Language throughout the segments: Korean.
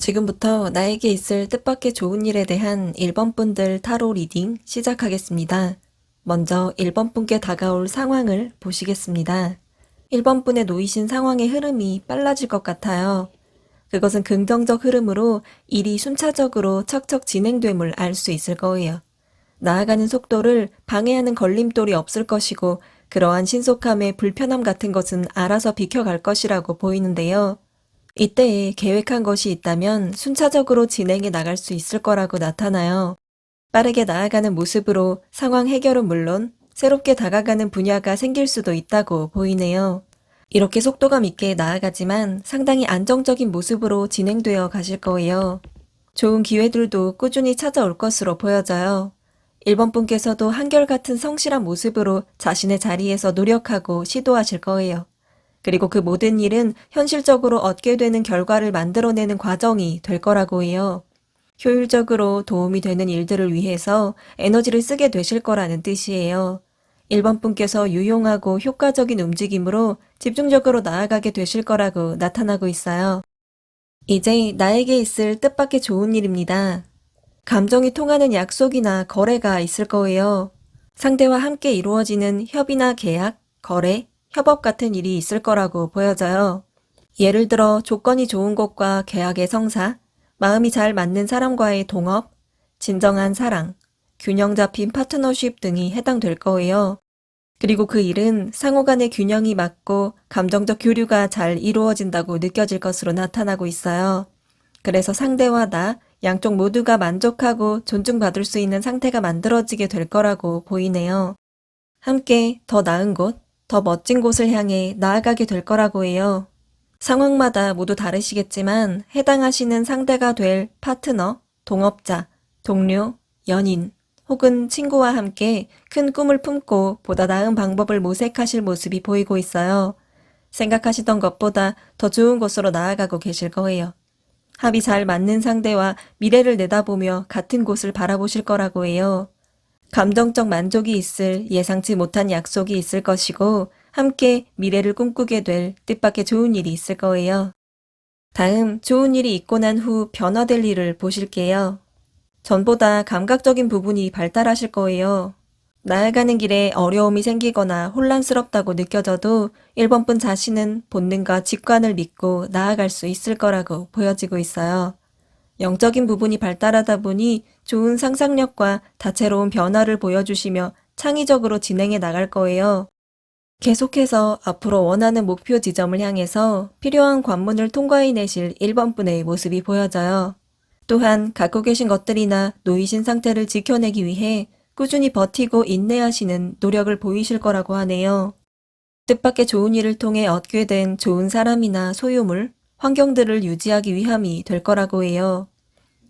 지금부터 나에게 있을 뜻밖의 좋은 일에 대한 1번 분들 타로 리딩 시작하겠습니다. 먼저 1번 분께 다가올 상황을 보시겠습니다. 1번 분의 놓이신 상황의 흐름이 빨라질 것 같아요. 그것은 긍정적 흐름으로 일이 순차적으로 척척 진행됨을 알 수 있을 거예요. 나아가는 속도를 방해하는 걸림돌이 없을 것이고 그러한 신속함의 불편함 같은 것은 알아서 비켜갈 것이라고 보이는데요. 이때에 계획한 것이 있다면 순차적으로 진행해 나갈 수 있을 거라고 나타나요. 빠르게 나아가는 모습으로 상황 해결은 물론 새롭게 다가가는 분야가 생길 수도 있다고 보이네요. 이렇게 속도감 있게 나아가지만 상당히 안정적인 모습으로 진행되어 가실 거예요. 좋은 기회들도 꾸준히 찾아올 것으로 보여져요. 1번 분께서도 한결같은 성실한 모습으로 자신의 자리에서 노력하고 시도하실 거예요. 그리고 그 모든 일은 현실적으로 얻게 되는 결과를 만들어내는 과정이 될 거라고 해요. 효율적으로 도움이 되는 일들을 위해서 에너지를 쓰게 되실 거라는 뜻이에요. 1번 분께서 유용하고 효과적인 움직임으로 집중적으로 나아가게 되실 거라고 나타나고 있어요. 이제 나에게 있을 뜻밖의 좋은 일입니다. 감정이 통하는 약속이나 거래가 있을 거예요. 상대와 함께 이루어지는 협의나 계약, 거래, 협업 같은 일이 있을 거라고 보여져요. 예를 들어 조건이 좋은 곳과 계약의 성사, 마음이 잘 맞는 사람과의 동업, 진정한 사랑, 균형 잡힌 파트너십 등이 해당될 거예요. 그리고 그 일은 상호 간의 균형이 맞고 감정적 교류가 잘 이루어진다고 느껴질 것으로 나타나고 있어요. 그래서 상대와 나, 양쪽 모두가 만족하고 존중받을 수 있는 상태가 만들어지게 될 거라고 보이네요. 함께 더 나은 곳, 더 멋진 곳을 향해 나아가게 될 거라고 해요. 상황마다 모두 다르시겠지만 해당하시는 상대가 될 파트너, 동업자, 동료, 연인, 혹은 친구와 함께 큰 꿈을 품고 보다 나은 방법을 모색하실 모습이 보이고 있어요. 생각하시던 것보다 더 좋은 곳으로 나아가고 계실 거예요. 합이 잘 맞는 상대와 미래를 내다보며 같은 곳을 바라보실 거라고 해요. 감정적 만족이 있을 예상치 못한 약속이 있을 것이고 함께 미래를 꿈꾸게 될 뜻밖의 좋은 일이 있을 거예요. 다음 좋은 일이 있고 난 후 변화될 일을 보실게요. 전보다 감각적인 부분이 발달하실 거예요. 나아가는 길에 어려움이 생기거나 혼란스럽다고 느껴져도 1번 분 자신은 본능과 직관을 믿고 나아갈 수 있을 거라고 보여지고 있어요. 영적인 부분이 발달하다 보니 좋은 상상력과 다채로운 변화를 보여주시며 창의적으로 진행해 나갈 거예요. 계속해서 앞으로 원하는 목표 지점을 향해서 필요한 관문을 통과해내실 1번 분의 모습이 보여져요. 또한 갖고 계신 것들이나 놓이신 상태를 지켜내기 위해 꾸준히 버티고 인내하시는 노력을 보이실 거라고 하네요. 뜻밖의 좋은 일을 통해 얻게 된 좋은 사람이나 소유물, 환경들을 유지하기 위함이 될 거라고 해요.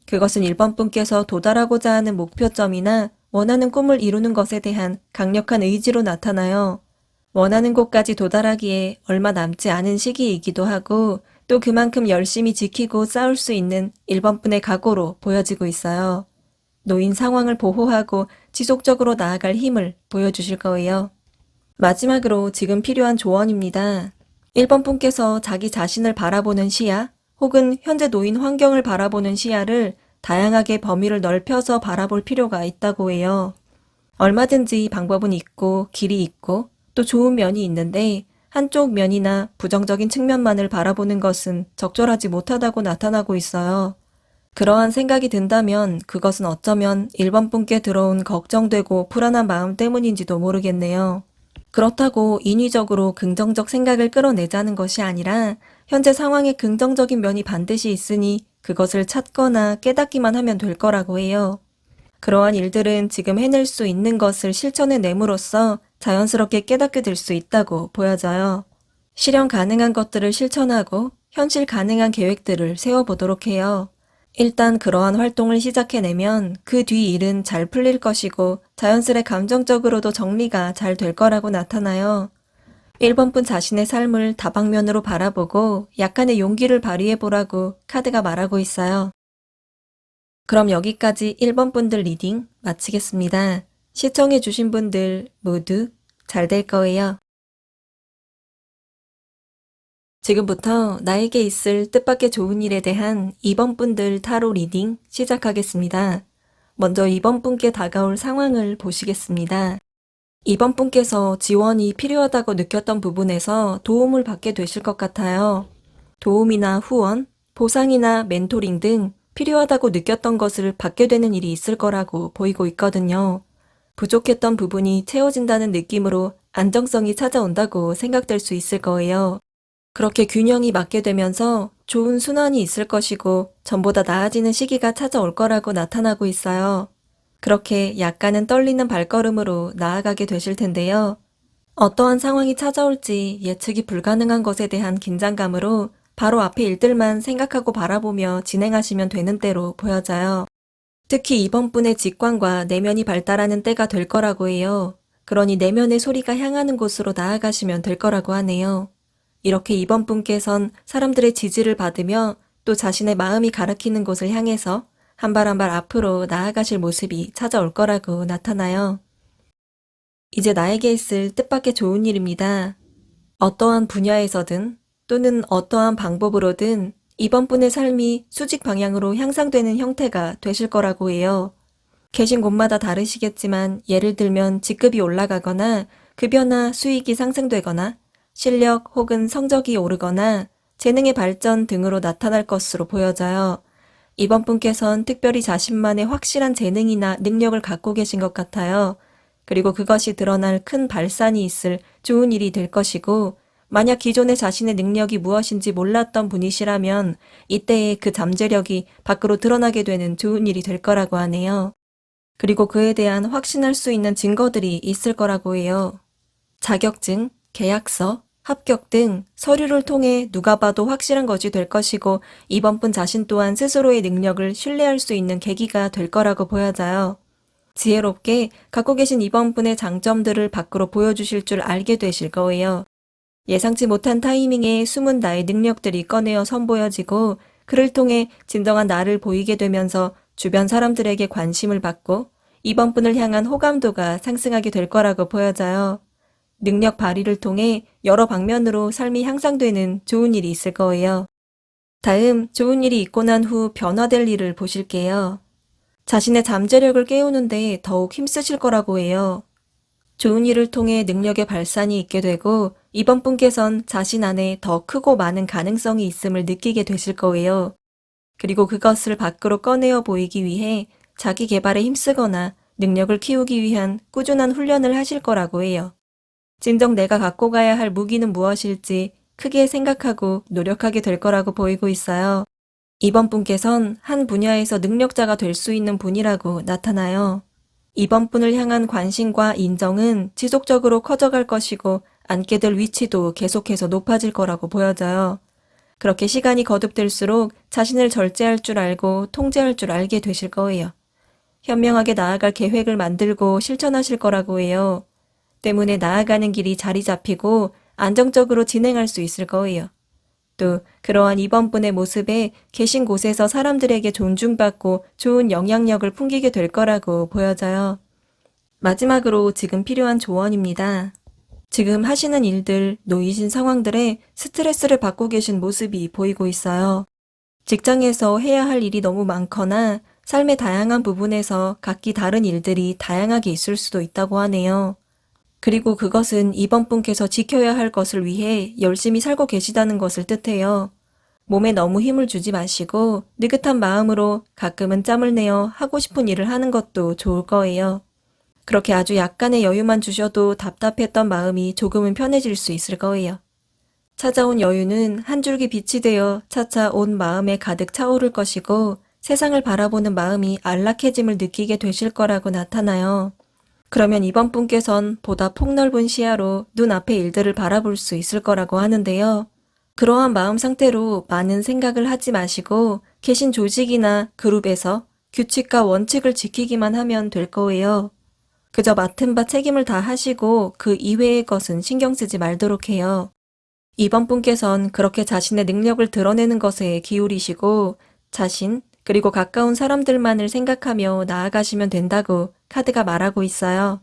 그것은 1번 분께서 도달하고자 하는 목표점이나 원하는 꿈을 이루는 것에 대한 강력한 의지로 나타나요. 원하는 곳까지 도달하기에 얼마 남지 않은 시기이기도 하고 또 그만큼 열심히 지키고 싸울 수 있는 1번 분의 각오로 보여지고 있어요. 놓인 상황을 보호하고 지속적으로 나아갈 힘을 보여주실 거예요. 마지막으로 지금 필요한 조언입니다. 1번 분께서 자기 자신을 바라보는 시야 혹은 현재 놓인 환경을 바라보는 시야를 다양하게 범위를 넓혀서 바라볼 필요가 있다고 해요. 얼마든지 방법은 있고 길이 있고 또 좋은 면이 있는데 한쪽 면이나 부정적인 측면만을 바라보는 것은 적절하지 못하다고 나타나고 있어요. 그러한 생각이 든다면 그것은 어쩌면 1번 분께 들어온 걱정되고 불안한 마음 때문인지도 모르겠네요. 그렇다고 인위적으로 긍정적 생각을 끌어내자는 것이 아니라 현재 상황에 긍정적인 면이 반드시 있으니 그것을 찾거나 깨닫기만 하면 될 거라고 해요. 그러한 일들은 지금 해낼 수 있는 것을 실천해 nem으로써 자연스럽게 깨닫게 될 수 있다고 보여져요. 실현 가능한 것들을 실천하고 현실 가능한 계획들을 세워보도록 해요. 일단 그러한 활동을 시작해내면 그 뒤 일은 잘 풀릴 것이고 자연스레 감정적으로도 정리가 잘 될 거라고 나타나요. 1번 분 자신의 삶을 다방면으로 바라보고 약간의 용기를 발휘해보라고 카드가 말하고 있어요. 그럼 여기까지 1번 분들 리딩 마치겠습니다. 시청해주신 분들 모두 잘 될 거예요. 지금부터 나에게 있을 뜻밖의 좋은 일에 대한 2번 분들 타로 리딩 시작하겠습니다. 먼저 2번 분께 다가올 상황을 보시겠습니다. 2번 분께서 지원이 필요하다고 느꼈던 부분에서 도움을 받게 되실 것 같아요. 도움이나 후원, 보상이나 멘토링 등 필요하다고 느꼈던 것을 받게 되는 일이 있을 거라고 보이고 있거든요. 부족했던 부분이 채워진다는 느낌으로 안정성이 찾아온다고 생각될 수 있을 거예요. 그렇게 균형이 맞게 되면서 좋은 순환이 있을 것이고 전보다 나아지는 시기가 찾아올 거라고 나타나고 있어요. 그렇게 약간은 떨리는 발걸음으로 나아가게 되실 텐데요. 어떠한 상황이 찾아올지 예측이 불가능한 것에 대한 긴장감으로 바로 앞의 일들만 생각하고 바라보며 진행하시면 되는 때로 보여져요. 특히 이번 분의 직관과 내면이 발달하는 때가 될 거라고 해요. 그러니 내면의 소리가 향하는 곳으로 나아가시면 될 거라고 하네요. 이렇게 이번 분께선 사람들의 지지를 받으며 또 자신의 마음이 가리키는 곳을 향해서 한 발 한 발 앞으로 나아가실 모습이 찾아올 거라고 나타나요. 이제 나에게 있을 뜻밖의 좋은 일입니다. 어떠한 분야에서든 또는 어떠한 방법으로든 이번 분의 삶이 수직 방향으로 향상되는 형태가 되실 거라고 해요. 계신 곳마다 다르시겠지만 예를 들면 직급이 올라가거나 급여나 수익이 상승되거나 실력 혹은 성적이 오르거나 재능의 발전 등으로 나타날 것으로 보여져요. 이번 분께선 특별히 자신만의 확실한 재능이나 능력을 갖고 계신 것 같아요. 그리고 그것이 드러날 큰 발산이 있을 좋은 일이 될 것이고, 만약 기존의 자신의 능력이 무엇인지 몰랐던 분이시라면 이때의 그 잠재력이 밖으로 드러나게 되는 좋은 일이 될 거라고 하네요. 그리고 그에 대한 확신할 수 있는 증거들이 있을 거라고 해요. 자격증, 계약서, 합격 등 서류를 통해 누가 봐도 확실한 것이 될 것이고 이번 분 자신 또한 스스로의 능력을 신뢰할 수 있는 계기가 될 거라고 보여져요. 지혜롭게 갖고 계신 이번 분의 장점들을 밖으로 보여주실 줄 알게 되실 거예요. 예상치 못한 타이밍에 숨은 나의 능력들이 꺼내어 선보여지고 그를 통해 진정한 나를 보이게 되면서 주변 사람들에게 관심을 받고 이번 분을 향한 호감도가 상승하게 될 거라고 보여져요. 능력 발휘를 통해 여러 방면으로 삶이 향상되는 좋은 일이 있을 거예요. 다음 좋은 일이 있고 난 후 변화될 일을 보실게요. 자신의 잠재력을 깨우는데 더욱 힘쓰실 거라고 해요. 좋은 일을 통해 능력의 발산이 있게 되고 이번 분께선 자신 안에 더 크고 많은 가능성이 있음을 느끼게 되실 거예요. 그리고 그것을 밖으로 꺼내어 보이기 위해 자기 개발에 힘쓰거나 능력을 키우기 위한 꾸준한 훈련을 하실 거라고 해요. 진정 내가 갖고 가야 할 무기는 무엇일지 크게 생각하고 노력하게 될 거라고 보이고 있어요. 이번 분께선 한 분야에서 능력자가 될 수 있는 분이라고 나타나요. 이번 분을 향한 관심과 인정은 지속적으로 커져갈 것이고 앉게 될 위치도 계속해서 높아질 거라고 보여져요. 그렇게 시간이 거듭될수록 자신을 절제할 줄 알고 통제할 줄 알게 되실 거예요. 현명하게 나아갈 계획을 만들고 실천하실 거라고 해요. 때문에 나아가는 길이 자리 잡히고 안정적으로 진행할 수 있을 거예요. 또 그러한 이번 분의 모습에 계신 곳에서 사람들에게 존중받고 좋은 영향력을 풍기게 될 거라고 보여져요. 마지막으로 지금 필요한 조언입니다. 지금 하시는 일들, 놓이신 상황들에 스트레스를 받고 계신 모습이 보이고 있어요. 직장에서 해야 할 일이 너무 많거나 삶의 다양한 부분에서 각기 다른 일들이 다양하게 있을 수도 있다고 하네요. 그리고 그것은 이번 분께서 지켜야 할 것을 위해 열심히 살고 계시다는 것을 뜻해요. 몸에 너무 힘을 주지 마시고 느긋한 마음으로 가끔은 짬을 내어 하고 싶은 일을 하는 것도 좋을 거예요. 그렇게 아주 약간의 여유만 주셔도 답답했던 마음이 조금은 편해질 수 있을 거예요. 찾아온 여유는 한 줄기 빛이 되어 차차 온 마음에 가득 차오를 것이고 세상을 바라보는 마음이 안락해짐을 느끼게 되실 거라고 나타나요. 그러면 이번 분께선 보다 폭넓은 시야로 눈앞의 일들을 바라볼 수 있을 거라고 하는데요. 그러한 마음 상태로 많은 생각을 하지 마시고 계신 조직이나 그룹에서 규칙과 원칙을 지키기만 하면 될 거예요. 그저 맡은 바 책임을 다 하시고 그 이외의 것은 신경 쓰지 말도록 해요. 이번 분께선 그렇게 자신의 능력을 드러내는 것에 기울이시고 자신 그리고 가까운 사람들만을 생각하며 나아가시면 된다고 카드가 말하고 있어요.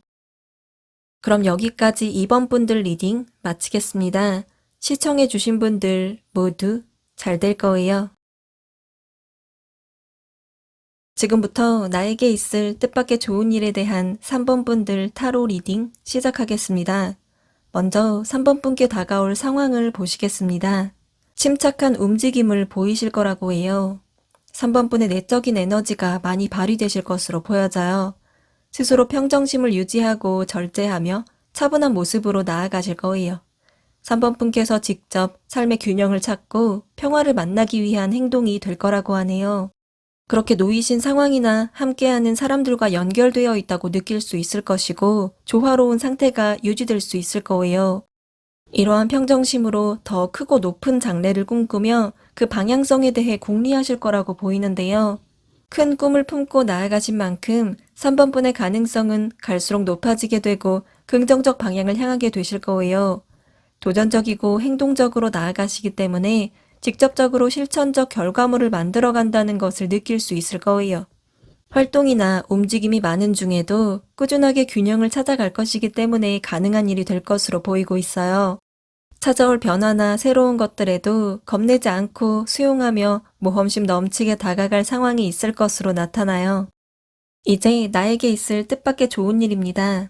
그럼 여기까지 2번 분들 리딩 마치겠습니다. 시청해주신 분들 모두 잘 될 거예요. 지금부터 나에게 있을 뜻밖의 좋은 일에 대한 3번 분들 타로 리딩 시작하겠습니다. 먼저 3번 분께 다가올 상황을 보시겠습니다. 침착한 움직임을 보이실 거라고 해요. 3번 분의 내적인 에너지가 많이 발휘되실 것으로 보여져요. 스스로 평정심을 유지하고 절제하며 차분한 모습으로 나아가실 거예요. 3번 분께서 직접 삶의 균형을 찾고 평화를 만나기 위한 행동이 될 거라고 하네요. 그렇게 놓이신 상황이나 함께하는 사람들과 연결되어 있다고 느낄 수 있을 것이고 조화로운 상태가 유지될 수 있을 거예요. 이러한 평정심으로 더 크고 높은 장래를 꿈꾸며 그 방향성에 대해 궁리하실 거라고 보이는데요. 큰 꿈을 품고 나아가신 만큼 3번 분의 가능성은 갈수록 높아지게 되고 긍정적 방향을 향하게 되실 거예요. 도전적이고 행동적으로 나아가시기 때문에 직접적으로 실천적 결과물을 만들어 간다는 것을 느낄 수 있을 거예요. 활동이나 움직임이 많은 중에도 꾸준하게 균형을 찾아갈 것이기 때문에 가능한 일이 될 것으로 보이고 있어요. 찾아올 변화나 새로운 것들에도 겁내지 않고 수용하며 모험심 넘치게 다가갈 상황이 있을 것으로 나타나요. 이제 나에게 있을 뜻밖의 좋은 일입니다.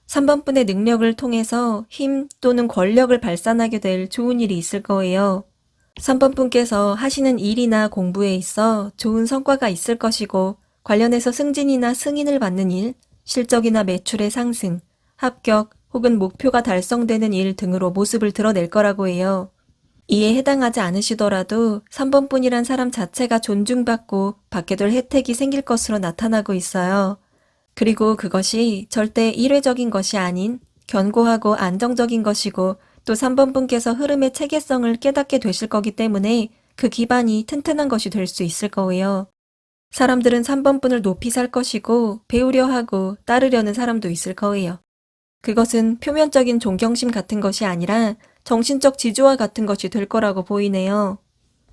3번 분의 능력을 통해서 힘 또는 권력을 발산하게 될 좋은 일이 있을 거예요. 3번 분께서 하시는 일이나 공부에 있어 좋은 성과가 있을 것이고 관련해서 승진이나 승인을 받는 일, 실적이나 매출의 상승, 합격 혹은 목표가 달성되는 일 등으로 모습을 드러낼 거라고 해요. 이에 해당하지 않으시더라도 3번 분이란 사람 자체가 존중받고 받게 될 혜택이 생길 것으로 나타나고 있어요. 그리고 그것이 절대 일회적인 것이 아닌 견고하고 안정적인 것이고 또 3번 분께서 흐름의 체계성을 깨닫게 되실 거기 때문에 그 기반이 튼튼한 것이 될 수 있을 거예요. 사람들은 3번 분을 높이 살 것이고 배우려 하고 따르려는 사람도 있을 거예요. 그것은 표면적인 존경심 같은 것이 아니라 정신적 지주와 같은 것이 될 거라고 보이네요.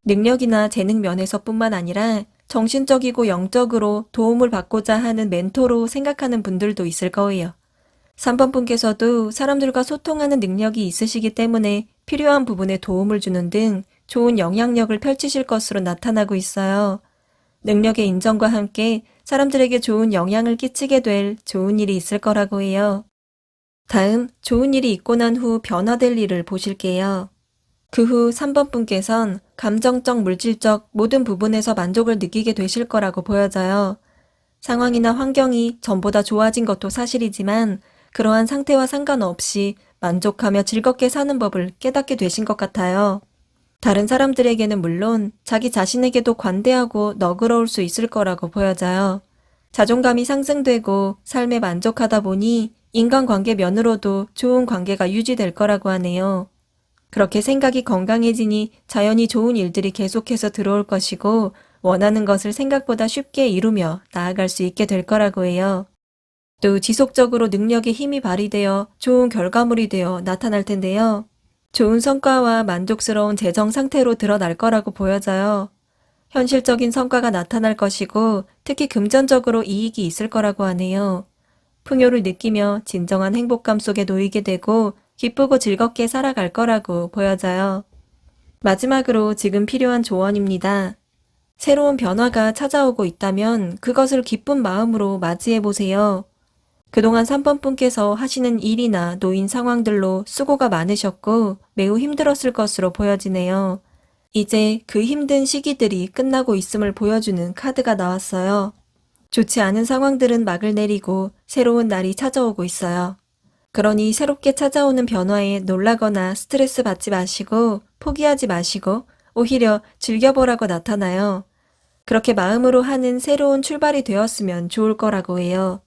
능력이나 재능 면에서뿐만 아니라 정신적이고 영적으로 도움을 받고자 하는 멘토로 생각하는 분들도 있을 거예요. 3번 분께서도 사람들과 소통하는 능력이 있으시기 때문에 필요한 부분에 도움을 주는 등 좋은 영향력을 펼치실 것으로 나타나고 있어요. 능력의 인정과 함께 사람들에게 좋은 영향을 끼치게 될 좋은 일이 있을 거라고 해요. 다음 좋은 일이 있고 난 후 변화될 일을 보실게요. 그 후 3번 분께선 감정적, 물질적 모든 부분에서 만족을 느끼게 되실 거라고 보여져요. 상황이나 환경이 전보다 좋아진 것도 사실이지만 그러한 상태와 상관없이 만족하며 즐겁게 사는 법을 깨닫게 되신 것 같아요. 다른 사람들에게는 물론 자기 자신에게도 관대하고 너그러울 수 있을 거라고 보여져요. 자존감이 상승되고 삶에 만족하다 보니 인간관계 면으로도 좋은 관계가 유지될 거라고 하네요. 그렇게 생각이 건강해지니 자연히 좋은 일들이 계속해서 들어올 것이고 원하는 것을 생각보다 쉽게 이루며 나아갈 수 있게 될 거라고 해요. 또 지속적으로 능력의 힘이 발휘되어 좋은 결과물이 되어 나타날 텐데요. 좋은 성과와 만족스러운 재정 상태로 드러날 거라고 보여져요. 현실적인 성과가 나타날 것이고 특히 금전적으로 이익이 있을 거라고 하네요. 풍요를 느끼며 진정한 행복감 속에 놓이게 되고 기쁘고 즐겁게 살아갈 거라고 보여져요. 마지막으로 지금 필요한 조언입니다. 새로운 변화가 찾아오고 있다면 그것을 기쁜 마음으로 맞이해 보세요. 그동안 3번 분께서 하시는 일이나 놓인 상황들로 수고가 많으셨고 매우 힘들었을 것으로 보여지네요. 이제 그 힘든 시기들이 끝나고 있음을 보여주는 카드가 나왔어요. 좋지 않은 상황들은 막을 내리고 새로운 날이 찾아오고 있어요. 그러니 새롭게 찾아오는 변화에 놀라거나 스트레스 받지 마시고 포기하지 마시고 오히려 즐겨보라고 나타나요. 그렇게 마음으로 하는 새로운 출발이 되었으면 좋을 거라고 해요.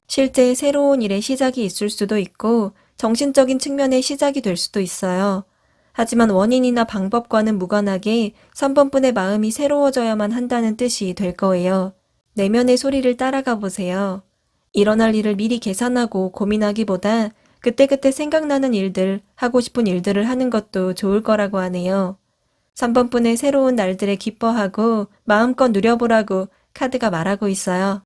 실제 새로운 일의 시작이 있을 수도 있고 정신적인 측면의 시작이 될 수도 있어요. 하지만 원인이나 방법과는 무관하게 3번 분의 마음이 새로워져야만 한다는 뜻이 될 거예요. 내면의 소리를 따라가 보세요. 일어날 일을 미리 계산하고 고민하기보다 그때그때 생각나는 일들, 하고 싶은 일들을 하는 것도 좋을 거라고 하네요. 3번 분의 새로운 날들에 기뻐하고 마음껏 누려보라고 카드가 말하고 있어요.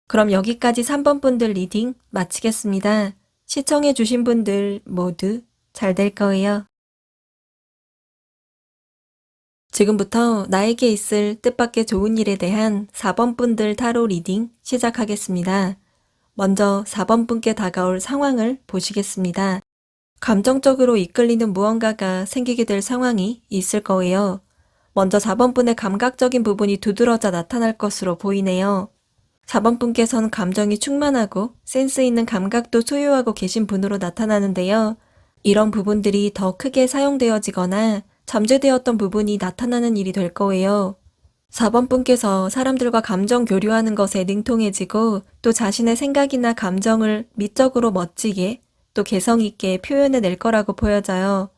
그럼 여기까지 3번 분들 리딩 마치겠습니다. 시청해주신 분들 모두 잘 될 거예요. 지금부터 나에게 있을 뜻밖의 좋은 일에 대한 4번 분들 타로 리딩 시작하겠습니다. 먼저 4번 분께 다가올 상황을 보시겠습니다. 감정적으로 이끌리는 무언가가 생기게 될 상황이 있을 거예요. 먼저 4번 분의 감각적인 부분이 두드러져 나타날 것으로 보이네요. 4번 분께서는 감정이 충만하고 센스 있는 감각도 소유하고 계신 분으로 나타나는데요. 이런 부분들이 더 크게 사용되어지거나 잠재되었던 부분이 나타나는 일이 될 거예요. 4번 분께서 사람들과 감정 교류하는 것에 능통해지고 또 자신의 생각이나 감정을 미적으로 멋지게 또 개성 있게 표현해낼 거라고 보여져요.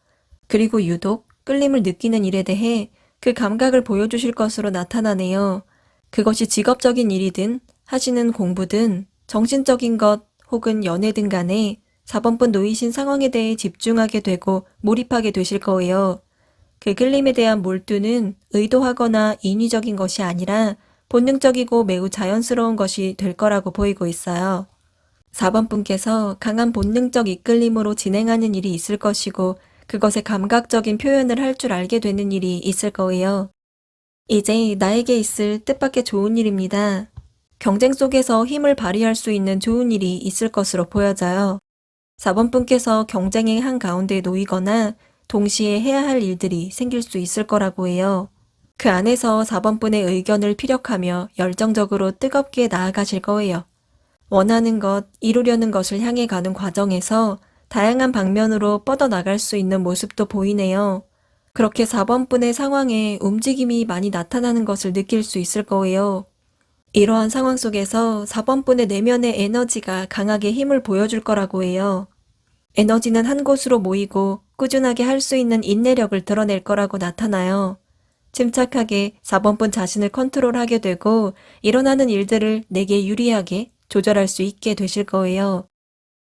그리고 유독 끌림을 느끼는 일에 대해 그 감각을 보여주실 것으로 나타나네요. 그것이 직업적인 일이든 하시는 공부든 정신적인 것 혹은 연애 등 간에 4번 분 놓이신 상황에 대해 집중하게 되고 몰입하게 되실 거예요. 그 끌림에 대한 몰두는 의도하거나 인위적인 것이 아니라 본능적이고 매우 자연스러운 것이 될 거라고 보이고 있어요. 4번 분께서 강한 본능적 이끌림으로 진행하는 일이 있을 것이고 그것의 감각적인 표현을 할 줄 알게 되는 일이 있을 거예요. 이제 나에게 있을 뜻밖의 좋은 일입니다. 경쟁 속에서 힘을 발휘할 수 있는 좋은 일이 있을 것으로 보여져요. 4번 분께서 경쟁의 한가운데 놓이거나 동시에 해야 할 일들이 생길 수 있을 거라고 해요. 그 안에서 4번 분의 의견을 피력하며 열정적으로 뜨겁게 나아가실 거예요. 원하는 것, 이루려는 것을 향해 가는 과정에서 다양한 방면으로 뻗어나갈 수 있는 모습도 보이네요. 그렇게 4번 분의 상황에 움직임이 많이 나타나는 것을 느낄 수 있을 거예요. 이러한 상황 속에서 4번 분의 내면의 에너지가 강하게 힘을 보여줄 거라고 해요. 에너지는 한 곳으로 모이고 꾸준하게 할 수 있는 인내력을 드러낼 거라고 나타나요. 침착하게 4번 분 자신을 컨트롤하게 되고 일어나는 일들을 내게 유리하게 조절할 수 있게 되실 거예요.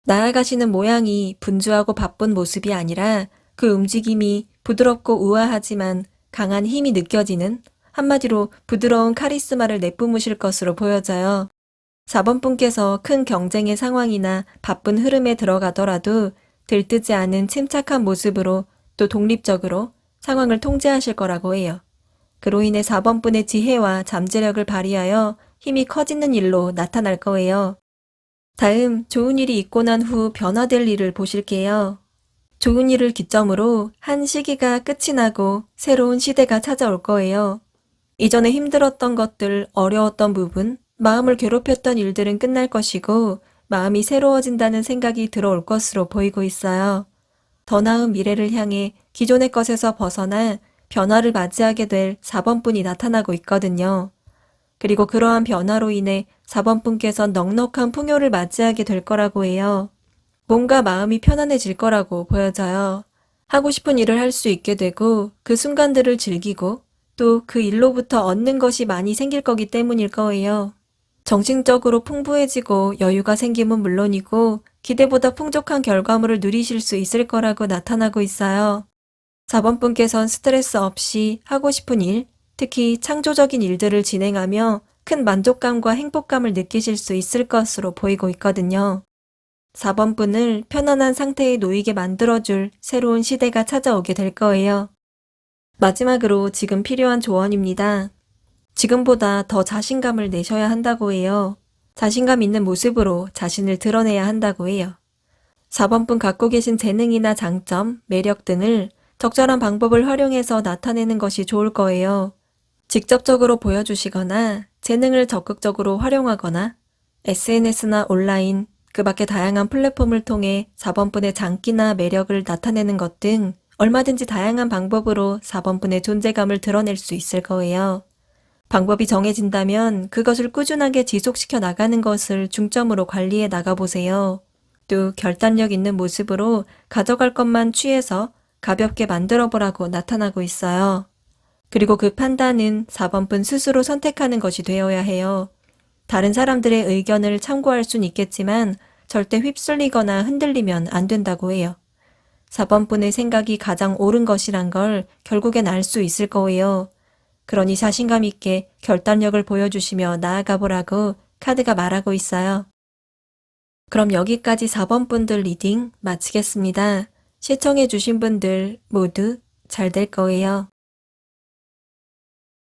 나아가시는 모양이 분주하고 바쁜 모습이 아니라 그 움직임이 부드럽고 우아하지만 강한 힘이 느껴지는 한마디로 부드러운 카리스마를 내뿜으실 것으로 보여져요. 4번 분께서 큰 경쟁의 상황이나 바쁜 흐름에 들어가더라도 들뜨지 않은 침착한 모습으로 또 독립적으로 상황을 통제하실 거라고 해요. 그로 인해 4번 분의 지혜와 잠재력을 발휘하여 힘이 커지는 일로 나타날 거예요. 다음 좋은 일이 있고 난 후 변화될 일을 보실게요. 좋은 일을 기점으로 한 시기가 끝이 나고 새로운 시대가 찾아올 거예요. 이전에 힘들었던 것들, 어려웠던 부분, 마음을 괴롭혔던 일들은 끝날 것이고 마음이 새로워진다는 생각이 들어올 것으로 보이고 있어요. 더 나은 미래를 향해 기존의 것에서 벗어나 변화를 맞이하게 될 4번 분이 나타나고 있거든요. 그리고 그러한 변화로 인해 4번 분께서 넉넉한 풍요를 맞이하게 될 거라고 해요. 뭔가 마음이 편안해질 거라고 보여져요. 하고 싶은 일을 할 수 있게 되고 그 순간들을 즐기고 또 그 일로부터 얻는 것이 많이 생길 거기 때문일 거예요. 정신적으로 풍부해지고 여유가 생김은 물론이고 기대보다 풍족한 결과물을 누리실 수 있을 거라고 나타나고 있어요. 4번 분께선 스트레스 없이 하고 싶은 일, 특히 창조적인 일들을 진행하며 큰 만족감과 행복감을 느끼실 수 있을 것으로 보이고 있거든요. 4번 분을 편안한 상태에 놓이게 만들어줄 새로운 시대가 찾아오게 될 거예요. 마지막으로 지금 필요한 조언입니다. 지금보다 더 자신감을 내셔야 한다고 해요. 자신감 있는 모습으로 자신을 드러내야 한다고 해요. 4번 분 갖고 계신 재능이나 장점, 매력 등을 적절한 방법을 활용해서 나타내는 것이 좋을 거예요. 직접적으로 보여주시거나 재능을 적극적으로 활용하거나 SNS나 온라인, 그 밖에 다양한 플랫폼을 통해 4번 분의 장기나 매력을 나타내는 것 등 얼마든지 다양한 방법으로 4번 분의 존재감을 드러낼 수 있을 거예요. 방법이 정해진다면 그것을 꾸준하게 지속시켜 나가는 것을 중점으로 관리해 나가보세요. 또 결단력 있는 모습으로 가져갈 것만 취해서 가볍게 만들어 보라고 나타나고 있어요. 그리고 그 판단은 4번 분 스스로 선택하는 것이 되어야 해요. 다른 사람들의 의견을 참고할 순 있겠지만 절대 휩쓸리거나 흔들리면 안 된다고 해요. 4번 분의 생각이 가장 옳은 것이란 걸 결국엔 알 수 있을 거예요. 그러니 자신감 있게 결단력을 보여주시며 나아가 보라고 카드가 말하고 있어요. 그럼 여기까지 4번 분들 리딩 마치겠습니다. 시청해주신 분들 모두 잘 될 거예요.